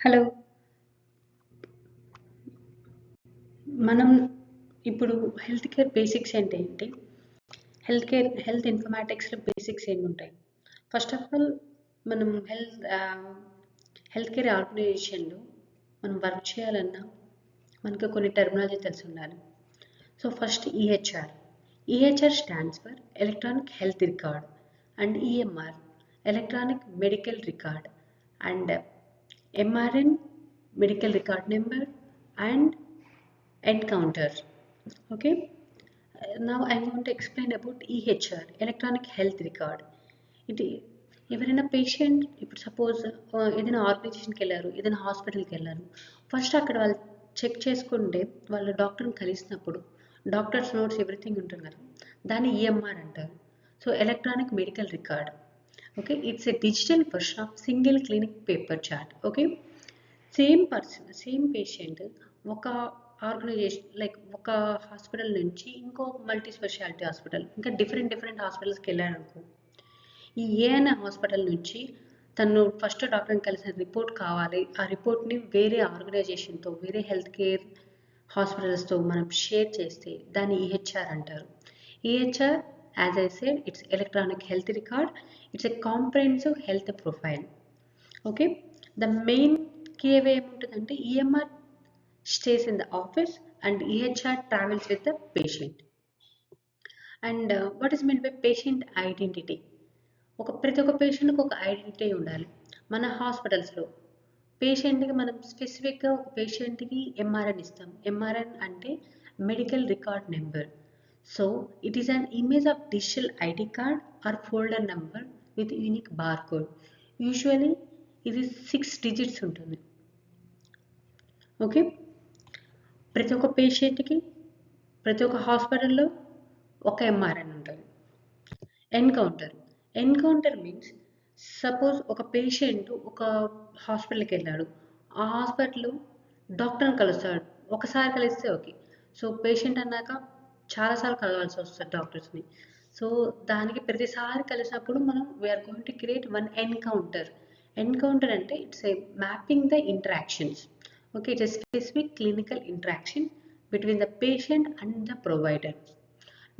Hello. మనం ఇప్పుడు health care basics అంటే ఏంటి? హెల్త్ ఇన్ఫర్మాటిక్స్‌లో బేసిక్స్ ఏముంటాయి? ఫస్ట్ ఆఫ్ ఆల్ మనం హెల్త్ కేర్ ఆర్గనైజేషన్‌లో మనం వర్క్ చేయాలన్నా మనకు కొన్ని టెర్మినాలజీ తెలిసుండాలి. So first EHR. EHR stands for electronic health record and EMR electronic medical record and MRN medical record number and encounter. Okay, now I want to explain about EHR electronic health record. ఇది ఎవరైనా patient ఇప్పుడు suppose ఏదైనా ఆర్గనైజేషన్కి వెళ్ళారు, ఏదైనా హాస్పిటల్కి వెళ్ళారు, first అక్కడ వాళ్ళు చెక్ చేసుకుంటే వాళ్ళ డాక్టర్ని కలిసినప్పుడు డాక్టర్స్ నోట్స్ ఎవ్రీథింగ్ ఉంటుంది కదా, దాన్ని ఈఎంఆర్ అంటారు. So electronic medical record. Okay, it's a digital version of single clinic paper chart. Okay, same person same patient ఒక ఆర్గనైజేషన్ లైక్ ఒక హాస్పిటల్ నుంచి ఇంకో మల్టీ స్పెషాలిటీ హాస్పిటల్ ఇంకా డిఫరెంట్ హాస్పిటల్స్కి వెళ్ళాడు అనుకో, ఈ ఏఎన్ఏ హాస్పిటల్ నుంచి తను ఫస్ట్ డాక్టర్ని కలిసిన రిపోర్ట్ కావాలి, ఆ రిపోర్ట్ని వేరే ఆర్గనైజేషన్తో వేరే హెల్త్ కేర్ హాస్పిటల్స్తో మనం షేర్ చేస్తే దాన్ని ఈహెచ్ఆర్ అంటారు. EHR, as I said, it's electronic health record. It's a comprehensive health profile. Okay, the main key ఏముంటుందంటే ఈఎంఆర్ స్టేస్ in the office and EHR travels with the patient. And what is mean by patient identity? ప్రతి ఒక్క పేషెంట్కి ఒక identity ఉండాలి. మన హాస్పిటల్స్లో పేషెంట్కి మనం స్పెసిఫిక్గా ఒక పేషెంట్కి ఎంఆర్ఎన్ ఇస్తాం. ఎంఆర్ఎన్ అంటే medical record number. So it is an image of digital ID card or folder number with unique bar code. Usually ఇది 6 digits ఉంటుంది. ఓకే, ప్రతి ఒక్క పేషెంట్కి ప్రతి ఒక్క హాస్పిటల్లో ఒక ఎంఆర్ఎన్ ఉంటుంది. ఎన్కౌంటర్ మీన్స్ సపోజ్ ఒక పేషెంట్ ఒక హాస్పిటల్కి వెళ్ళాడు, ఆ హాస్పిటల్లో డాక్టర్ని కలుస్తాడు. ఒకసారి కలిస్తే ఓకే, సో పేషెంట్ అన్నాక చాలాసార్లు కలవాల్సి వస్తుంది డాక్టర్స్ని. సో దానికి ప్రతిసారి కలిసినప్పుడు మనం we are going to create one encounter. Encounter అంటే it's a mapping the interactions. Okay, it's a specific clinical interaction between the patient and the provider.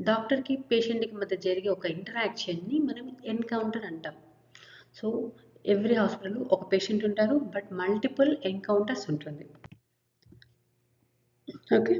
డాక్టర్కి పేషెంట్కి మధ్య జరిగే ఒక ఇంటరాక్షన్ని మనం ఎన్కౌంటర్ అంటాం. సో ఎవ్రీ హాస్పిటల్లో ఒక పేషెంట్ ఉంటారు, బట్ మల్టిపుల్ ఎన్కౌంటర్స్ ఉంటుంది. ఓకే.